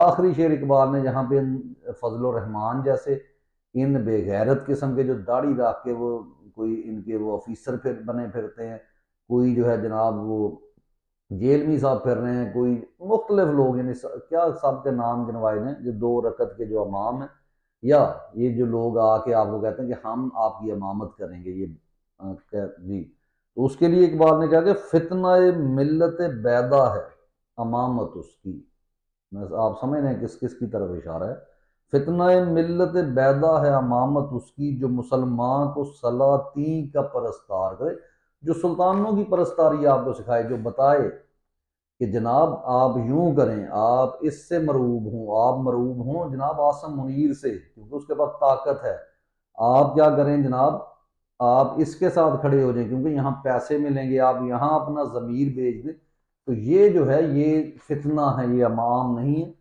آخری شعر اقبال نے جہاں پہ فضل الرحمان جیسے ان بے غیرت قسم کے جو داڑھی رکھ کے وہ کوئی ان کے وہ آفیسر پھر بنے پھرتے ہیں، کوئی جو ہے جناب وہ جیل میں صاحب پھر رہے ہیں، کوئی مختلف لوگ یعنی کیا سب کے نام گنوائے ہیں جو 2 رکعت کے جو امام ہیں، یا یہ جو لوگ آ کے آپ کو کہتے ہیں کہ ہم آپ کی امامت کریں گے، یہ جی تو اس کے لیے اقبال نے کہا کہ فتنہ ملت بیدا ہے امامت اس کی، آپ سمجھ رہے ہیں کس کس کی طرف اشارہ ہے؟ فتنہ ملت بیدا ہے امامت اس کی، جو مسلمان کو سلاطین کا پرستار کرے، جو سلطانوں کی پرستاری آپ کو سکھائے، جو بتائے کہ جناب آپ یوں کریں، آپ اس سے مرعوب ہوں، آپ مرعوب ہوں جناب عاصم منیر سے کیونکہ اس کے پاس طاقت ہے، آپ کیا کریں جناب، آپ اس کے ساتھ کھڑے ہو جائیں کیونکہ یہاں پیسے ملیں گے، آپ یہاں اپنا ضمیر بیچ دیں، تو یہ جو ہے یہ فتنہ ہے، یہ امام نہیں ہے۔